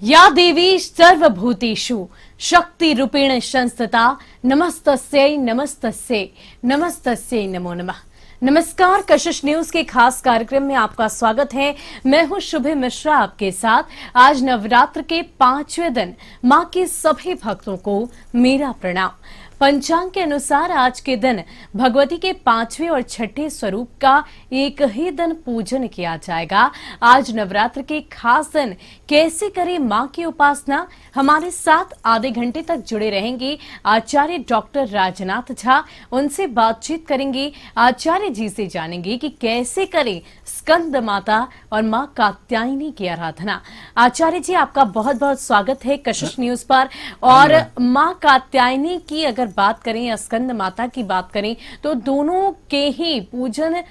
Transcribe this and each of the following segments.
या देवी सर्वभूतेषु शक्ति रूपेण संस्थिता नमस्तस्यै नमस्तस्यै नमस्तस्यै नमो नमः। नमस्कार, कशिश न्यूज के खास कार्यक्रम में आपका स्वागत है। मैं हूं शुभे मिश्रा आपके साथ। आज नवरात्र के 5वें दिन मां के सभी भक्तों को मेरा प्रणाम। पंचांग के अनुसार आज के दिन भगवती के 5वें और 6ठे स्वरूप का एक ही दिन पूजन किया जाएगा। आज नवरात्र के खास दिन कैसे करें मां की उपासना, हमारे साथ आधे घंटे तक जुड़े रहेंगे आचार्य डॉक्टर राजनाथ झा। उनसे बातचीत करेंगे, आचार्य जी से जानेंगे कि कैसे करें स्कंद माता और मां कात्यायनी की आराधना। आचार्य जी, आपका बहुत बहुत स्वागत है कशिश न्यूज पर। और मां कात्यायनी की अगर बात करें या स्कंद माता की बात करें तो दोनों के ही पूजन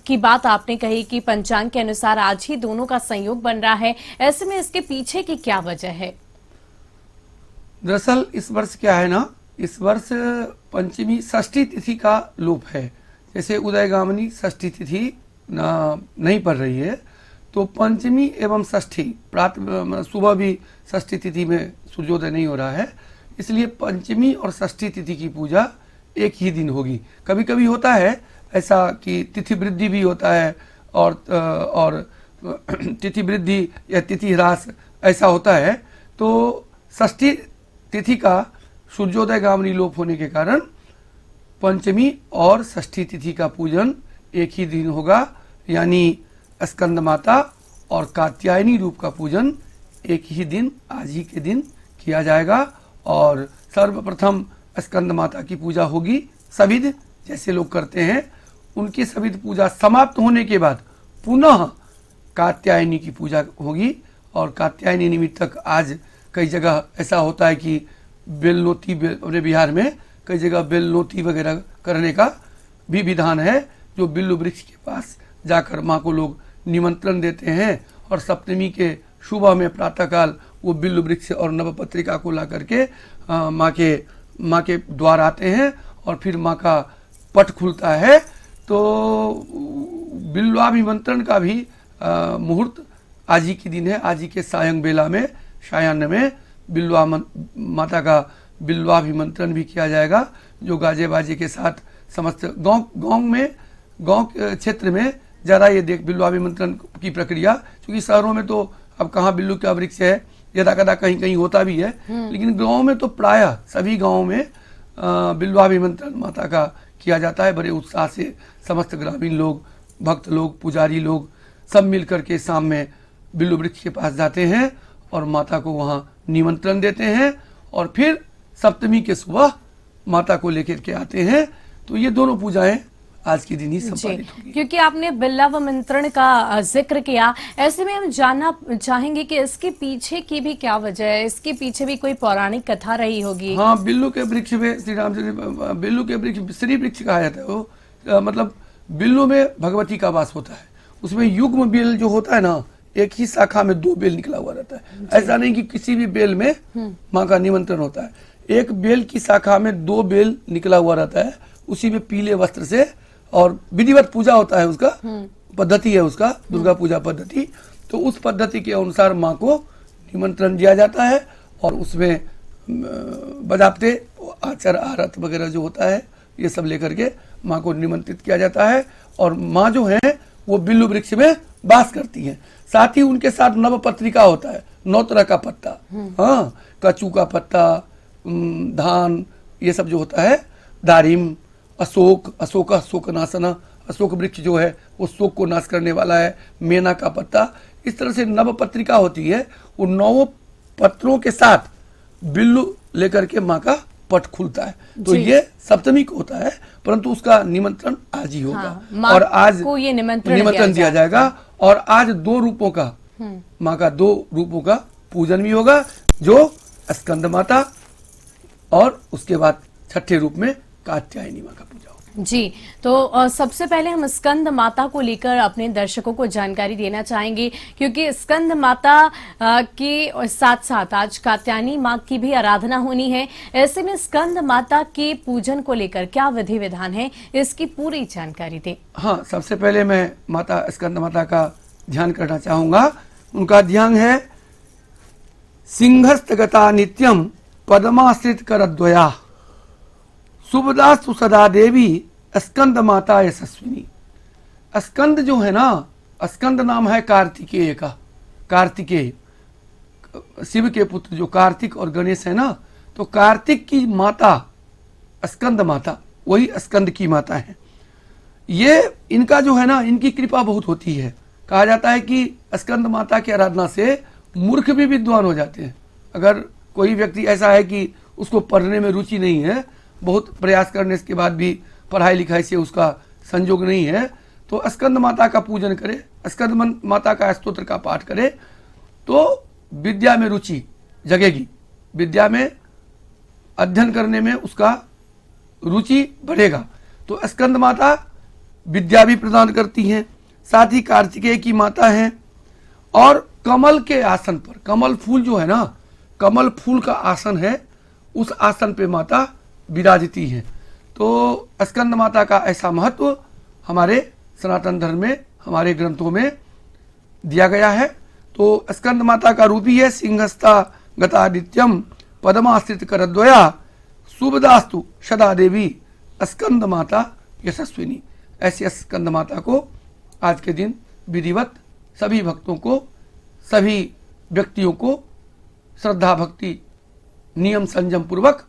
की बात आपने कही कि पंचांग के अनुसार आज ही दोनों का संयोग बन रहा है। ऐसे में इसके पीछे की क्या वजह है? दरअसल इस वर्ष क्या है ना, इस वर्ष पंचमी षष्ठी तिथि का लोप है। जैसे उदयगामिनी षष्ठी तिथि नहीं पड़ रही है, तो पंचमी एवं षष्ठी प्रातः सुबह भी षष्ठी तिथि में सूर्योदय नहीं हो रहा है, इसलिए पंचमी और षष्ठी तिथि की पूजा एक ही दिन होगी। कभी कभी होता है ऐसा कि तिथि वृद्धि भी होता है और तिथि वृद्धि या तिथि ह्रास ऐसा होता है। तो षष्ठी तिथि का सूर्योदय गामिनी लोप होने के कारण पंचमी और षष्ठी तिथि का पूजन एक ही दिन होगा, यानी स्कंद माता और कात्यायनी रूप का पूजन एक ही दिन आज ही के दिन किया जाएगा। और सर्वप्रथम स्कंद माता की पूजा होगी सविध, जैसे लोग करते हैं। उनकी सविध पूजा समाप्त होने के बाद पुनः कात्यायनी की पूजा होगी। और कात्यायनी निमित्तक आज कई जगह ऐसा होता है कि बेलनोती, अपने बिहार में कई जगह बेलनोती वगैरह करने का भी विधान है, जो बिल्लू वृक्ष के पास जाकर माँ को लोग निमंत्रण देते हैं। और सप्तमी के सुबह में प्रातःकाल वो बिल्लू वृक्ष और नवपत्रिका को ला करके माँ के द्वार आते हैं और फिर माँ का पट खुलता है। तो बिल्वाभिमंत्रण का भी मुहूर्त आज ही के दिन है। आज ही के सायं बेला में सायाह्न में बिल्वा माता का बिल्वाभिमंत्रण भी किया जाएगा, जो गाजे बाजे के साथ समस्त गांव क्षेत्र में ज़्यादा ये देख बिल्वाभिमंत्रण की प्रक्रिया, क्योंकि शहरों में तो अब कहाँ बिल्लू का वृक्ष है, यदा कदा कहीं कहीं होता भी है, लेकिन गाँव में तो प्रायः सभी गाँव में बिल्वाभिमंत्रण माता का किया जाता है। बड़े उत्साह से समस्त ग्रामीण लोग, भक्त लोग, पुजारी लोग सब मिल करके शाम में बिल्लू वृक्ष के पास जाते हैं और माता को वहाँ निमंत्रण देते हैं और फिर सप्तमी के सुबह माता को लेकर के आते हैं। तो ये दोनों पूजाएं आज के दिन ही संपादित होगी। क्योंकि आपने बिल्वाभिमंत्रण का जिक्र किया, ऐसे में हम जानना चाहेंगे कि इसके पीछे की भी क्या वजह है, इसके पीछे भी कोई पौराणिक कथा रही होगी? हाँ, बिल्लू के वृक्ष में श्री राम बिल्लू के वृक्ष श्री वृक्ष कहा जाता है। वो मतलब बिल्लू में भगवती का वास होता है। उसमें युग्म बेल जो होता है ना, एक ही शाखा में 2 बेल निकला हुआ रहता है। ऐसा नहीं कि किसी भी बेल में माँ का निमंत्रण होता है। एक बेल की शाखा में 2 बेल निकला हुआ रहता है, उसी में पीले वस्त्र से और विधिवत पूजा होता है। उसका पद्धति है, उसका दुर्गा पूजा पद्धति। तो उस पद्धति के अनुसार माँ को निमंत्रण दिया जाता है और उसमें बजाते आचार आरत वगैरह जो होता है ये सब लेकर के माँ को निमंत्रित किया जाता है। और माँ जो है वो बिल्लू वृक्ष में वास करती हैं। साथ ही उनके साथ नवपत्रिका होता है, 9 तरह का पत्ता, हाँ, कचू का पत्ता, धान, ये सब जो होता है, दारिम, अशोकनाशना, अशोक वृक्ष जो है वो शोक को नाश करने वाला है, मेना का पत्ता, इस तरह से नवपत्रिका होती है। उन 9 पत्रों के साथ बिल्लू लेकर के माँ का पट खुलता है। तो ये सप्तमी को होता है, परंतु उसका निमंत्रण आज ही होगा। हाँ, और आज को ये निमंत्रण दिया जाएगा। और आज 2 रूपों का, माँ का 2 रूपों का पूजन भी होगा, जो स्कंद माता और उसके बाद 6ठे रूप में कात्यायनी माँ का पूजा होगा। जी, तो सबसे पहले हम स्कंद माता को लेकर अपने दर्शकों को जानकारी देना चाहेंगे, क्योंकि स्कंद माता के साथ साथ आज कात्यायनी माँ की भी आराधना होनी है। ऐसे में स्कंद माता के पूजन को लेकर क्या विधि विधान है, इसकी पूरी जानकारी दें। हाँ, सबसे पहले मैं माता स्कंद माता का ध्यान करना चाहूंगा। उनका ध्यान है सिंहस्तगता नित्यम पद्माश्रित करद्वया शुभदास्तु सदा देवी स्कंद माता यशस्विनी। स्कंद जो है ना, स्कंद नाम है कार्तिकेय का। कार्तिकेय शिव के पुत्र जो कार्तिक और गणेश है ना, तो कार्तिक की माता स्कंद माता, वही स्कंद की माता है। ये इनका जो है ना, इनकी कृपा बहुत होती है। कहा जाता है कि स्कंद माता की आराधना से मूर्ख भी विद्वान हो जाते हैं। अगर कोई व्यक्ति ऐसा है कि उसको पढ़ने में रुचि नहीं है, बहुत प्रयास करने के बाद भी पढ़ाई लिखाई से उसका संयोग नहीं है, तो स्कंद माता का पूजन करे, स्कंद माता का स्तोत्र का पाठ करे, तो विद्या में रुचि जगेगी, विद्या में अध्ययन करने में उसका रुचि बढ़ेगा। तो स्कंद माता विद्या भी प्रदान करती हैं, साथ ही कार्तिकेय की माता हैं। और कमल के आसन पर, कमल फूल जो है ना, कमल फूल का आसन है, उस आसन पे माता विराजती हैं। तो स्कंद माता का ऐसा महत्व हमारे सनातन धर्म में, हमारे ग्रंथों में दिया गया है। तो स्कंद माता का रूप ही है सिंहस्ता गतादित्यम पद्माश्रित करद्वया शुभदास्तु सदा देवी स्कंद माता यशस्विनी। ऐसी स्कंद माता को आज के दिन विधिवत सभी भक्तों को, सभी व्यक्तियों को श्रद्धा भक्ति नियम संयम पूर्वक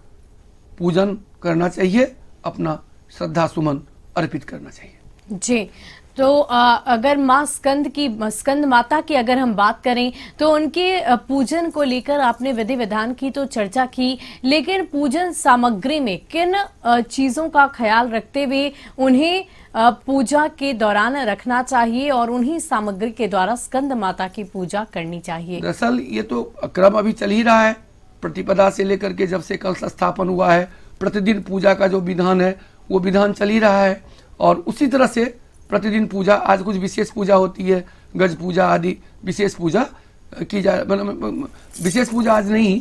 पूजन करना चाहिए, अपना श्रद्धा सुमन अर्पित करना चाहिए। जी, तो अगर माँ स्कंद माता की अगर हम बात करें तो उनके पूजन को लेकर आपने विधि विधान की तो चर्चा की, लेकिन पूजन सामग्री में किन चीजों का ख्याल रखते हुए उन्हें पूजा के दौरान रखना चाहिए और उन्हीं सामग्री के द्वारा स्कंद माता की पूजा करनी चाहिए? दरअसल ये तो क्रम अभी चल ही रहा है, प्रतिपदा से लेकर के जब से कलश स्थापन हुआ है, प्रतिदिन पूजा का जो विधान है वो विधान चल ही रहा है। और उसी तरह से प्रतिदिन पूजा, आज कुछ विशेष पूजा होती है, गज पूजा आदि विशेष पूजा की जा, विशेष पूजा आज नहीं,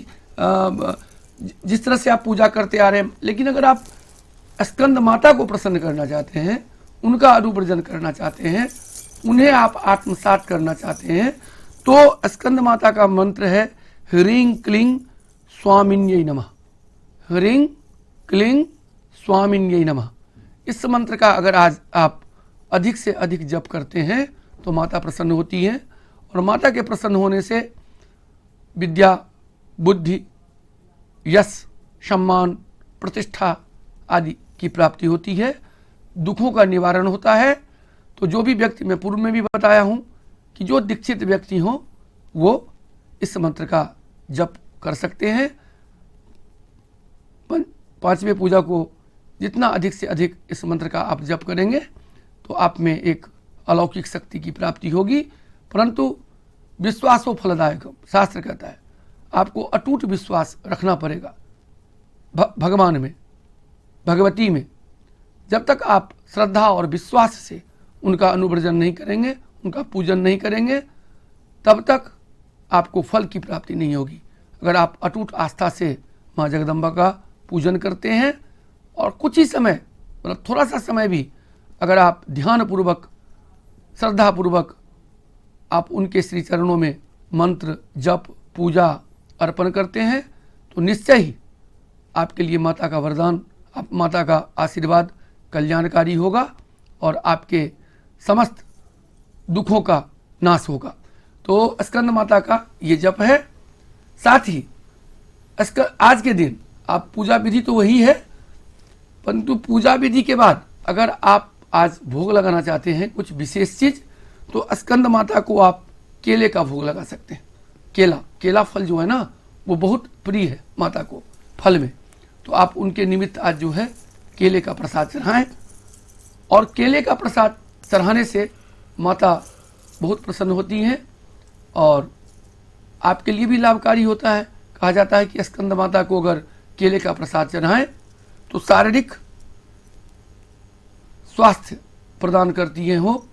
जिस तरह से आप पूजा करते आ रहे हैं। लेकिन अगर आप स्कंद माता को प्रसन्न करना चाहते हैं, उनका अनुव्रजन करना चाहते हैं, उन्हें आप आत्मसात करना चाहते हैं, तो स्कंद माता का मंत्र है ह्रीं क्लीं स्वामिन्यै नमः। ह्रीं क्लीं स्वामिन्यै नमः। इस मंत्र का अगर आज आप अधिक से अधिक जप करते हैं तो माता प्रसन्न होती है, और माता के प्रसन्न होने से विद्या, बुद्धि, यश, सम्मान, प्रतिष्ठा आदि की प्राप्ति होती है, दुखों का निवारण होता है। तो जो भी व्यक्ति, मैं पूर्व में भी बताया हूं कि जो दीक्षित व्यक्ति हों वो इस मंत्र का जप कर सकते हैं। पांचवें पूजा को जितना अधिक से अधिक इस मंत्र का आप जप करेंगे तो आप में एक अलौकिक शक्ति की प्राप्ति होगी। परंतु विश्वासो फलदायक, शास्त्र कहता है आपको अटूट विश्वास रखना पड़ेगा भगवान में, भगवती में। जब तक आप श्रद्धा और विश्वास से उनका अनुव्रजन नहीं करेंगे, उनका पूजन नहीं करेंगे, तब तक आपको फल की प्राप्ति नहीं होगी। अगर आप अटूट आस्था से माँ जगदम्बा का पूजन करते हैं और कुछ ही समय, मतलब थोड़ा सा समय भी अगर आप ध्यान पूर्वक, श्रद्धा पूर्वक आप उनके श्री चरणों में मंत्र, जप, पूजा अर्पण करते हैं, तो निश्चय ही आपके लिए माता का वरदान, आप माता का आशीर्वाद कल्याणकारी होगा और आपके समस्त दुखों का नाश होगा। तो स्कंद माता का ये जप है। साथ ही आज के दिन आप पूजा विधि तो वही है, परंतु पूजा विधि के बाद अगर आप आज भोग लगाना चाहते हैं कुछ विशेष चीज, तो स्कंद माता को आप केले का भोग लगा सकते हैं। केला फल जो है ना वो बहुत प्रिय है माता को फल में, तो आप उनके निमित्त आज जो है केले का प्रसाद चढ़ाएं। और केले का प्रसाद चढ़ाने से माता बहुत प्रसन्न होती हैं और आपके लिए भी लाभकारी होता है। कहा जाता है कि स्कंद माता को अगर केले का प्रसाद चढ़ाएं तो शारीरिक स्वास्थ्य प्रदान करती हैं, हो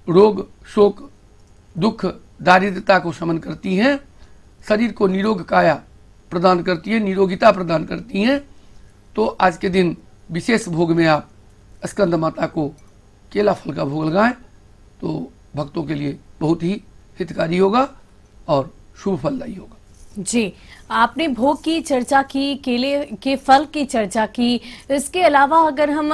रोग, शोक, दुख, दारिद्रता को शमन करती हैं, शरीर को निरोग काया प्रदान करती है, निरोगिता प्रदान करती हैं। तो आज के दिन विशेष भोग में आप स्कंद माता को केला फल का भोग लगाएं तो भक्तों के लिए बहुत ही हितकारी होगा और शुभ फलदायी होगा। जी, आपने भोग की चर्चा की, केले के फल की चर्चा की। इसके अलावा अगर हम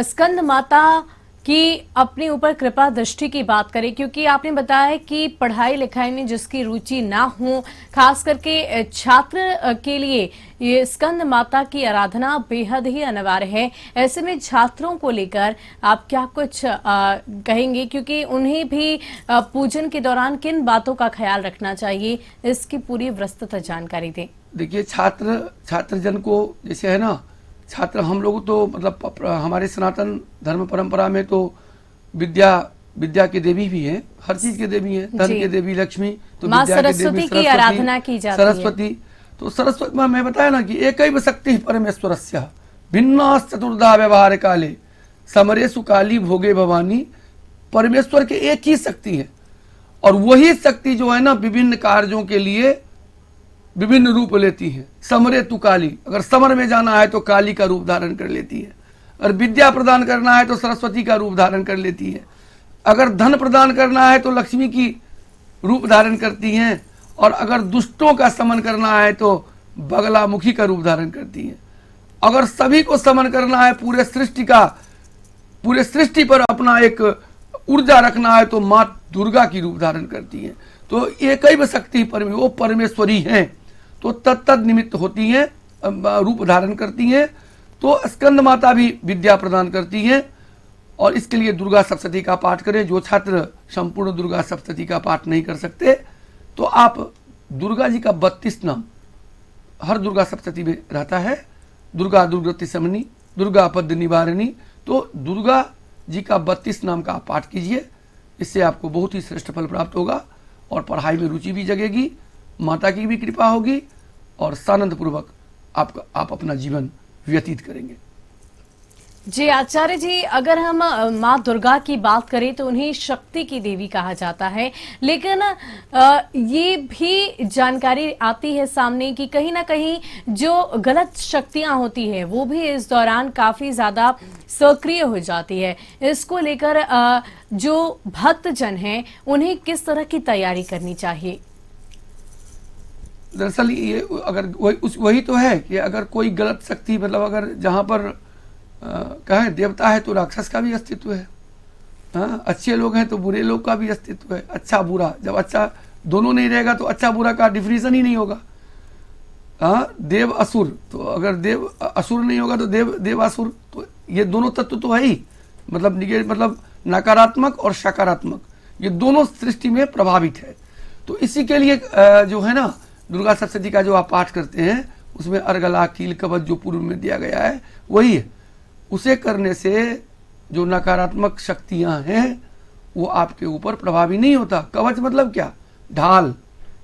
स्कंद माता की अपने ऊपर कृपा दृष्टि की बात करें, क्योंकि आपने बताया कि पढ़ाई लिखाई में जिसकी रुचि ना हो, खास करके छात्र के लिए ये स्कंद माता की आराधना बेहद ही अनिवार्य है। ऐसे में छात्रों को लेकर आप क्या कुछ कहेंगे, क्योंकि उन्हें भी पूजन के दौरान किन बातों का ख्याल रखना चाहिए, इसकी पूरी विस्तृत जानकारी दें। देखिए, छात्र जन को जैसे है ना, छात्र हम लोग तो मतलब हमारे सनातन धर्म परंपरा में तो विद्या की देवी भी है, हर चीज के देवी है, धन के देवी लक्ष्मी, तो मां विद्या की देवी सरस्वती की आराधना की जाती है। सरस्वती, तो सरस्वती मैं बताया ना कि एकैव शक्ति परमेश्वरस्य भिन्नास् चतुर्धा व्यवहार काले समरेषु काली भोगे भवानी। परमेश्वर के एक ही शक्ति है और वही शक्ति जो है ना विभिन्न कार्यों के लिए विभिन्न रूप लेती है। समरे तु काली, अगर समर में जाना है तो काली का रूप धारण कर लेती है, अगर विद्या प्रदान करना है तो सरस्वती का रूप धारण कर लेती है, अगर धन प्रदान करना है तो लक्ष्मी की रूप धारण करती हैं, और अगर दुष्टों का समन करना है तो बगलामुखी का रूप धारण करती है। अगर सभी को समन करना है, पूरे सृष्टि पर अपना एक ऊर्जा रखना है तो मां दुर्गा की रूप धारण करती है। तो एकैव शक्ति वो परमेश्वरी हैं, तो तत्तद निमित्त होती हैं, रूप धारण करती हैं। तो स्कंद माता भी विद्या प्रदान करती हैं और इसके लिए दुर्गा सप्तशती का पाठ करें। जो छात्र संपूर्ण दुर्गा सप्तशती का पाठ नहीं कर सकते तो आप दुर्गा जी का 32 नाम हर दुर्गा सप्तशती में रहता है। दुर्गा दुर्गति समनी, दुर्गा पद निवारणी, तो दुर्गा जी का 32 नाम का आप पाठ कीजिए। इससे आपको बहुत ही श्रेष्ठ फल प्राप्त होगा और पढ़ाई में रुचि भी जगेगी, माता की भी कृपा होगी और सानंद पूर्वक आप अपना जीवन व्यतीत करेंगे। जी आचार्य जी, अगर हम माँ दुर्गा की बात करें तो उन्हें शक्ति की देवी कहा जाता है, लेकिन ये भी जानकारी आती है सामने कि कहीं ना कहीं जो गलत शक्तियां होती है वो भी इस दौरान काफी ज्यादा सक्रिय हो जाती है। इसको लेकर जो भक्तजन हैं उन्हें किस तरह की तैयारी करनी चाहिए? दरअसल ये अगर वही तो है कि अगर कोई गलत शक्ति, मतलब अगर जहां पर कहें देवता है तो राक्षस का भी अस्तित्व है, हाँ, अच्छे लोग हैं तो बुरे लोग का भी अस्तित्व है। अच्छा बुरा, जब अच्छा दोनों नहीं रहेगा तो अच्छा बुरा का डिफिनेशन ही नहीं होगा। हाँ, देव असुर, तो अगर देव असुर नहीं होगा तो देव असुर, तो ये दोनों तत्व तो है ही, मतलब नकारात्मक और सकारात्मक, ये दोनों सृष्टि में प्रभावित है। तो इसी के लिए जो है ना दुर्गा सप्तशती का जो आप पाठ करते हैं उसमें अर्गला, कील, कवच जो पूर्व में दिया गया है वही है। उसे करने से जो नकारात्मक शक्तियां हैं वो आपके ऊपर प्रभावी नहीं होता। कवच मतलब क्या? ढाल,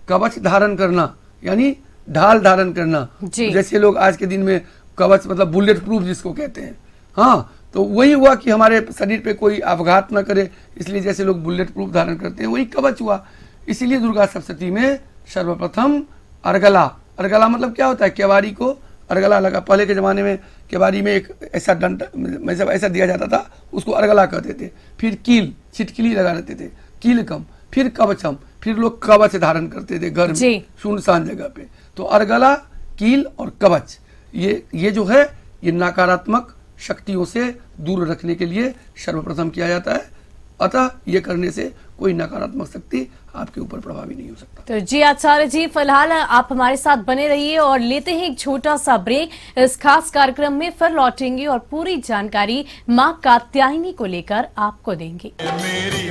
कवच धारण करना यानी ढाल धारण करना। जैसे लोग आज के दिन में कवच मतलब बुलेट प्रूफ जिसको कहते हैं, हाँ, तो वही हुआ कि हमारे शरीर पे कोई आघात न करे, इसलिए जैसे लोग बुलेट प्रूफ धारण करते हैं वही कवच हुआ। इसीलिए दुर्गा सप्तशती में सर्वप्रथम अर्गला मतलब क्या होता है? केवाड़ी को अर्गला लगा। पहले के जमाने में केवाड़ी में एक ऐसा डंडा मतलब ऐसा दिया जाता था, उसको अर्गला कहते थे। फिर कील, छिटकिली लगा देते थे, कीलकम, फिर कवचम, फिर लोग कवच धारण करते थे घर में सुनसान जगह पे। तो अर्गला, कील और कवच ये जो है ये नकारात्मक शक्तियों से दूर रखने के लिए सर्वप्रथम किया जाता है। अतः ये करने से कोई नकारात्मक शक्ति आपके ऊपर प्रभावी नहीं हो सकता। तो जी आचार्य जी, फिलहाल आप हमारे साथ बने रहिए और लेते हैं एक छोटा सा ब्रेक। इस खास कार्यक्रम में फिर लौटेंगे और पूरी जानकारी मां कात्यायनी को लेकर आपको देंगे।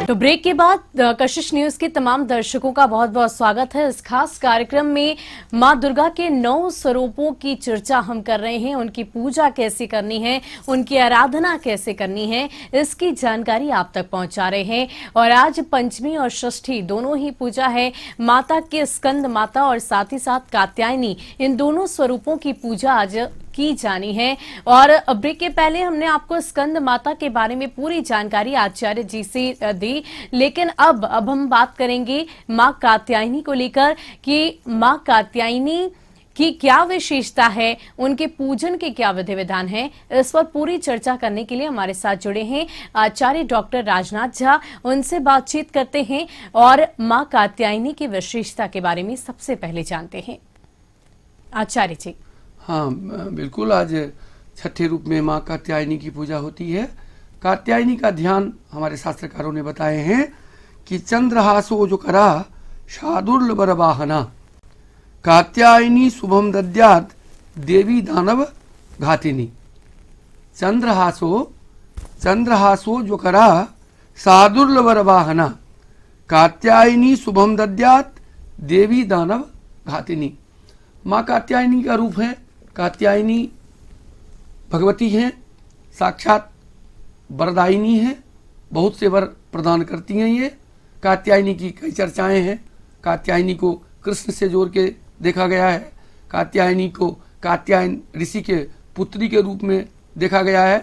तो ब्रेक के बाद कशिश न्यूज के तमाम दर्शकों का बहुत बहुत स्वागत है। इस खास कार्यक्रम में मां दुर्गा के 9 स्वरूपों की चर्चा हम कर रहे हैं। उनकी पूजा कैसे करनी है, उनकी आराधना कैसे करनी है, इसकी जानकारी आप तक पहुंचा रहे हैं। और आज पंचमी और षष्ठी दोनों ही पूजा है। माता के स्कंद माता और साथ ही साथ कात्यायनी, इन दोनों स्वरूपों की पूजा आज की जानी है। और ब्रेक के पहले हमने आपको स्कंद माता के बारे में पूरी जानकारी आचार्य जी से दी, लेकिन अब हम बात करेंगे मां कात्यायनी को लेकर कि मां कात्यायनी की क्या विशेषता है, उनके पूजन के क्या विधि विधान है, इस पर पूरी चर्चा करने के लिए हमारे साथ जुड़े हैं आचार्य डॉक्टर राजनाथ झा। उनसे बातचीत करते हैं और मां कात्यायनी की विशेषता के बारे में सबसे पहले जानते हैं। आचार्य जी। हाँ, बिल्कुल। आज छठे रूप में माँ कात्यायनी की पूजा होती है। कात्यायनी का ध्यान हमारे शास्त्रकारों ने बताए हैं कि चंद्रहासो जो करा शादुर्लभर वाहना, कात्यायनी शुभम दद्यात देवी दानव घातिनी। चंद्रहासो जो करा सादुर्लभर वाहना, कात्यायनी शुभम दद्यात देवी दानव घातिनी। माँ कात्यायनी का रूप है। कात्यायनी भगवती हैं, साक्षात वरदायिनी है, बहुत से वर प्रदान करती हैं। ये कात्यायनी की कई चर्चाएं हैं। कात्यायनी को कृष्ण से जोड़ के देखा गया है। कात्यायनी को कात्यायन ऋषि के पुत्री के रूप में देखा गया है।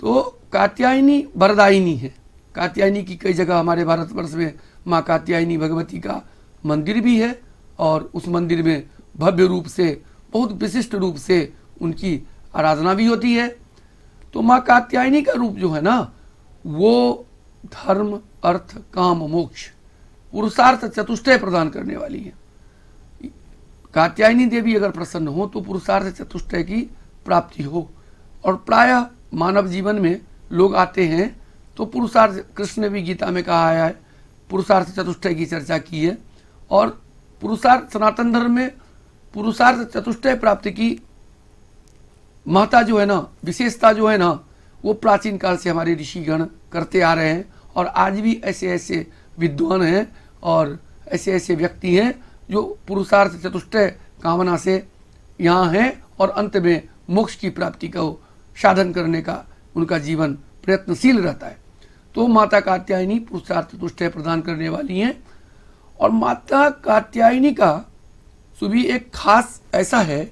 तो कात्यायनी वरदायिनी है। कात्यायनी की कई जगह हमारे भारतवर्ष में माँ कात्यायनी भगवती का मंदिर भी है और उस मंदिर में भव्य रूप से, बहुत विशिष्ट रूप से उनकी आराधना भी होती है। तो माँ कात्यायनी का रूप जो है ना, वो धर्म, अर्थ, काम, मोक्ष, पुरुषार्थ चतुष्टय प्रदान करने वाली है। कात्यायनी देवी अगर प्रसन्न हो तो पुरुषार्थ चतुष्टय की प्राप्ति हो। और प्रायः मानव जीवन में लोग आते हैं तो पुरुषार्थ, कृष्ण ने भी गीता में कहा है, पुरुषार्थ चतुष्टय की चर्चा की है। और पुरुषार्थ, सनातन धर्म में पुरुषार्थ चतुष्टय प्राप्ति की महत्ता जो है ना, विशेषता जो है ना, वो प्राचीन काल से हमारे ऋषिगण करते आ रहे हैं। और आज भी ऐसे ऐसे विद्वान हैं और ऐसे ऐसे व्यक्ति हैं जो पुरुषार्थ चतुष्टय कामना से यहाँ हैं और अंत में मोक्ष की प्राप्ति को साधन करने का उनका जीवन प्रयत्नशील रहता है। तो माता कात्यायनी पुरुषार्थ चतुष्टय प्रदान करने वाली हैं। और माता कात्यायनी का भी एक खास ऐसा है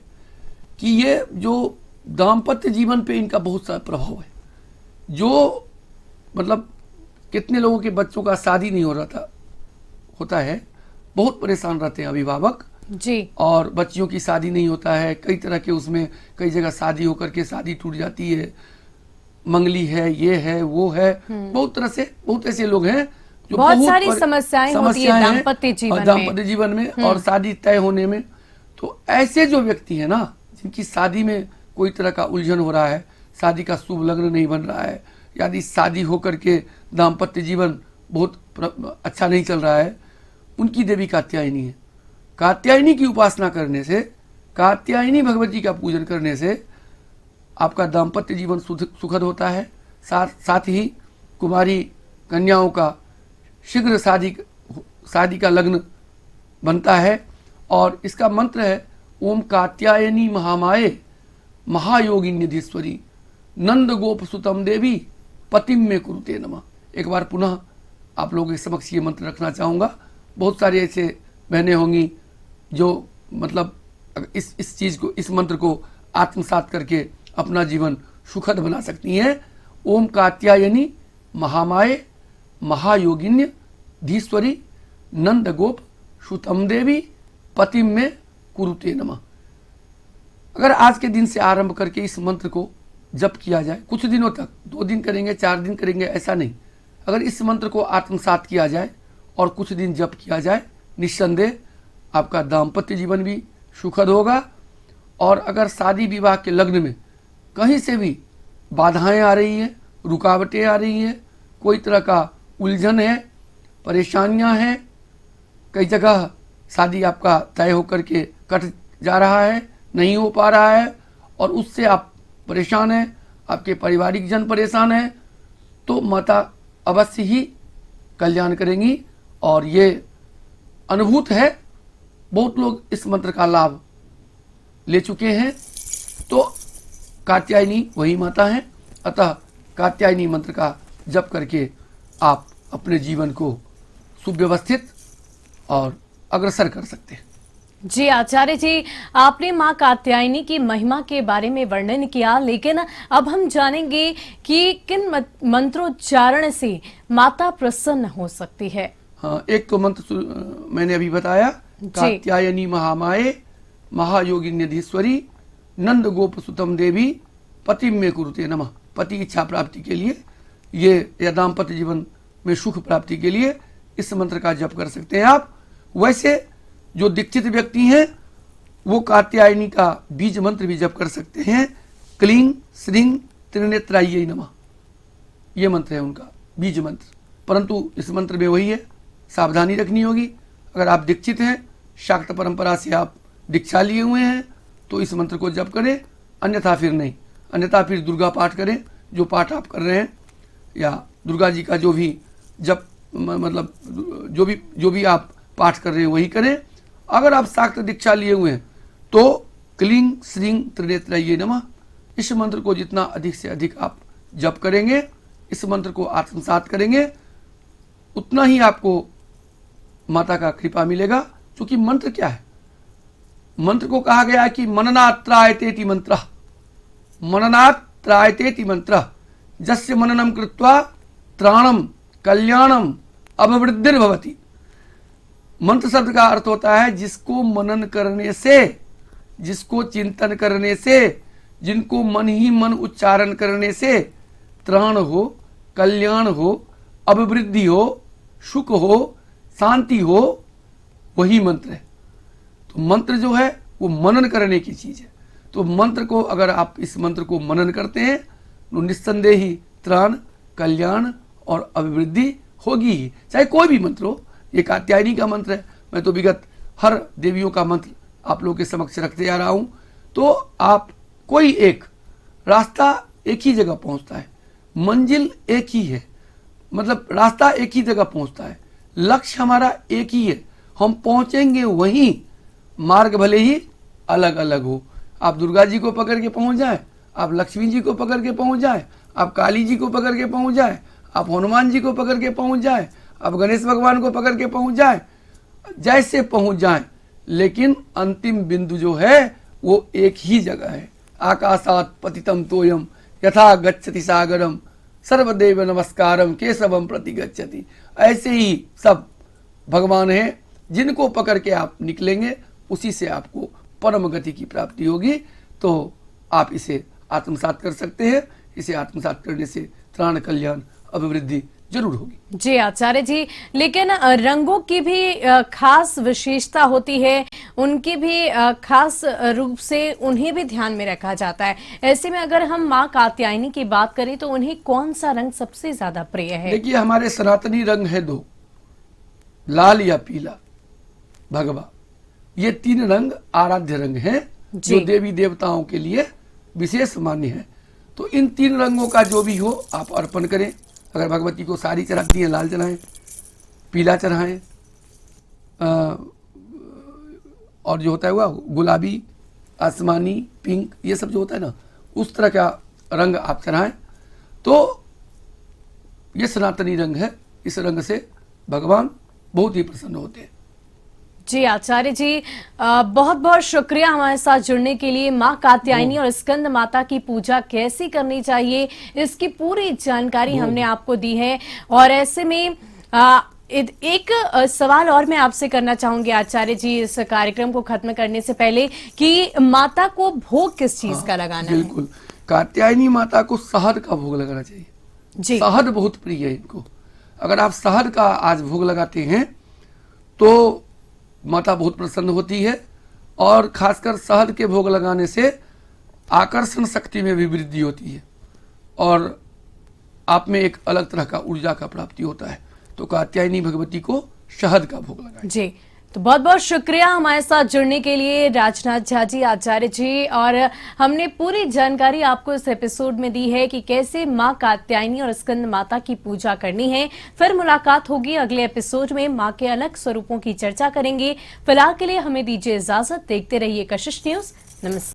कि ये जो दाम्पत्य जीवन पे इनका बहुत सारा प्रभाव है। जो मतलब कितने लोगों के बच्चों का शादी नहीं हो रहा होता है, बहुत परेशान रहते हैं अभिभावक जी। और बच्चियों की शादी नहीं होता है। कई तरह के उसमें कई जगह शादी होकर के शादी टूट जाती है, मंगली है, ये है, वो है, बहुत तरह से बहुत ऐसे लोग हैं जो बहुत सारी समस्याएं होती है दाम्पत्य जीवन में और शादी तय होने में। तो ऐसे जो व्यक्ति है ना, जिनकी शादी में कोई तरह का उलझन हो रहा है, शादी का शुभ लग्न नहीं बन रहा है, यदि शादी होकर के दाम्पत्य जीवन बहुत अच्छा नहीं चल रहा है, उनकी देवी कात्यायनी है। कात्यायनी की उपासना करने से, कात्यायनी भगवती का पूजन करने से आपका दाम्पत्य जीवन सुखद होता है। साथ ही कुमारी कन्याओं का शीघ्र शादी का लग्न बनता है। और इसका मंत्र है ओम कात्यायनी महामाये महायोगिन्यधीश्वरी नंद गोप सुतम देवी पतिम में कुरुते नमः। एक बार पुनः आप लोगों के समक्ष ये मंत्र रखना चाहूँगा। बहुत सारे ऐसे बहनें होंगी जो मतलब इस चीज़ को, इस मंत्र को आत्मसात करके अपना जीवन सुखद बना सकती हैं। ओम कात्यायनी महामाये महायोगिन्य धीश्वरी नंद गोप सुतम देवी पतिम में कुरुते नमः। अगर आज के दिन से आरंभ करके इस मंत्र को जप किया जाए, कुछ दिनों तक, 2 दिन करेंगे, 4 दिन करेंगे, ऐसा नहीं, अगर इस मंत्र को आत्मसात किया जाए और कुछ दिन जप किया जाए, निस्संदेह आपका दाम्पत्य जीवन भी सुखद होगा। और अगर शादी विवाह के लग्न में कहीं से भी बाधाएं आ रही हैं, रुकावटें आ रही हैं, कोई तरह का उलझन है, परेशानियां हैं, कई जगह शादी आपका तय होकर के कट जा रहा है, नहीं हो पा रहा है और उससे आप परेशान हैं, आपके पारिवारिक जन परेशान हैं, तो माता अवश्य ही कल्याण करेंगी। और ये अनुभूत है, बहुत लोग इस मंत्र का लाभ ले चुके हैं। तो कात्यायनी वही माता है, अतः कात्यायनी मंत्र का जप करके आप अपने जीवन को सुव्यवस्थित और अग्रसर कर सकते हैं। जी आचार्य जी, आपने मां कात्यायनी की महिमा के बारे में वर्णन किया, लेकिन अब हम जानेंगे कि किन मंत्रोच्चारण से माता प्रसन्न हो सकती है। हाँ, एक तो मंत्र मैंने अभी बताया, कात्यायनी महामाये महायोगिन्यधीश्वरी नंद गोप सुतम देवी पति में कुरुते नमः। पति इच्छा प्राप्ति के लिए ये या दाम्पत्य जीवन में सुख प्राप्ति के लिए इस मंत्र का जप कर सकते हैं आप। वैसे जो दीक्षित व्यक्ति हैं वो कात्यायनी का बीज मंत्र भी जप कर सकते हैं। क्लीं श्रीं त्रिनेत्रायै नमः, ये मंत्र है उनका बीज मंत्र। परंतु इस मंत्र में वही है, सावधानी रखनी होगी। अगर आप दीक्षित हैं, शाक्त परंपरा से आप दीक्षा लिए हुए हैं तो इस मंत्र को जप करें, अन्यथा फिर नहीं। अन्यथा फिर दुर्गा पाठ करें, जो पाठ आप कर रहे हैं, या दुर्गा जी का जो भी जप मतलब जो भी आप पाठ कर रहे हैं वही करें। अगर आप शाक्त दीक्षा लिए हुए हैं तो क्लीं श्रीं त्रिनेत्रायै नमः, इस मंत्र को जितना अधिक से अधिक आप जप करेंगे, इस मंत्र को आत्मसात करेंगे, उतना ही आपको माता का कृपा मिलेगा। क्योंकि मंत्र क्या है? मंत्र को कहा गया है कि मननात् त्रायतेति मंत्रः, मननात् त्रायतेति मंत्रः, जस्य मननम कृत्वा त्राणम कल्याणम अभिवृद्धिर्भवति। मंत्र शब्द का अर्थ होता है जिसको मनन करने से, जिसको चिंतन करने से, जिनको मन ही मन उच्चारण करने से त्राण हो, कल्याण हो, अभिवृद्धि हो, सुख हो, शांति हो, वही मंत्र है। तो मंत्र जो है वो मनन करने की चीज है। तो मंत्र को अगर आप इस मंत्र को मनन करते हैं तो निस्संदेह ही त्राण, कल्याण और अभिवृद्धि होगी ही, चाहे कोई भी मंत्र हो। ये कात्यायनी का मंत्र है, मैं तो विगत हर देवियों का मंत्र आप लोगों के समक्ष रखते आ रहा हूं। तो आप कोई एक रास्ता एक ही जगह पहुंचता है, मंजिल एक ही है, मतलब रास्ता एक ही जगह पहुंचता है, लक्ष्य हमारा एक ही है, हम पहुंचेंगे वहीं, मार्ग भले ही अलग अलग हो। आप दुर्गा जी को पकड़ के पहुंच जाए, आप लक्ष्मी जी को पकड़ के पहुंच जाए, आप काली जी को पकड़ के पहुंच जाए, आप हनुमान जी को पकड़ के पहुंच जाए, आप गणेश भगवान को पकड़ के पहुंच जाए, जैसे पहुंच जाए, लेकिन अंतिम बिंदु जो है वो एक ही जगह है। आकाशात पतितम तोयम यथा गच्छति सागरम सर्वदेव नमस्कारम केशवम प्रति गच्छति। ऐसे ही सब भगवान हैं, जिनको पकड़ के आप निकलेंगे उसी से आपको परम गति की प्राप्ति होगी। तो आप इसे आत्मसात कर सकते हैं। इसे आत्मसात करने से त्राण, कल्याण, अभिवृद्धि जरूर होगी। जी आचार्य जी, लेकिन रंगों की भी खास विशेषता होती है, उनकी भी खास रूप से उन्हें भी ध्यान में रखा जाता है। ऐसे में अगर हम माँ कात्यायनी की बात करें तो उन्हें कौन सा रंग सबसे ज्यादा प्रिय है? देखिए, हमारे सनातनी रंग है दो, लाल या पीला, भगवा। ये तीन रंग आराध्य रंग हैं जो देवी देवताओं के लिए विशेष मान्य है। तो इन तीन रंगों का जो भी हो आप अर्पण करें। अगर भगवती को साड़ी चढ़ाती हैं, लाल चढ़ाएं, पीला चढ़ाएं, और जो होता है वह गुलाबी, आसमानी, पिंक, ये सब जो होता है ना, उस तरह का रंग आप चढ़ाएं। तो ये सनातनी रंग है, इस रंग से भगवान बहुत ही प्रसन्न होते हैं। जी आचार्य जी, बहुत बहुत शुक्रिया हमारे साथ जुड़ने के लिए। माँ कात्यायनी और स्कंद माता की पूजा कैसी करनी चाहिए, इसकी पूरी जानकारी हमने आपको दी है। और ऐसे में एक सवाल और मैं आपसे करना चाहूंगी आचार्य जी, इस कार्यक्रम को खत्म करने से पहले, कि माता को भोग किस चीज का लगाना है? बिल्कुल, कात्यायनी माता को शहद का भोग लगाना चाहिए जी। शहद बहुत प्रिय है इनको। अगर आप शहद का आज भोग लगाते हैं तो माता बहुत प्रसन्न होती है। और खासकर शहद के भोग लगाने से आकर्षण शक्ति में भी वृद्धि होती है और आप में एक अलग तरह का ऊर्जा का प्राप्ति होता है। तो कात्यायनी भगवती को शहद का भोग लगाएं। जी, तो बहुत बहुत शुक्रिया हमारे साथ जुड़ने के लिए राजनाथ झा जी, आचार्य जी। और हमने पूरी जानकारी आपको इस एपिसोड में दी है कि कैसे माँ कात्यायनी और स्कंद माता की पूजा करनी है। फिर मुलाकात होगी अगले एपिसोड में, माँ के अलग स्वरूपों की चर्चा करेंगे। फिलहाल के लिए हमें दीजिए इजाजत, देखते रहिए कशिश न्यूज। नमस्कार।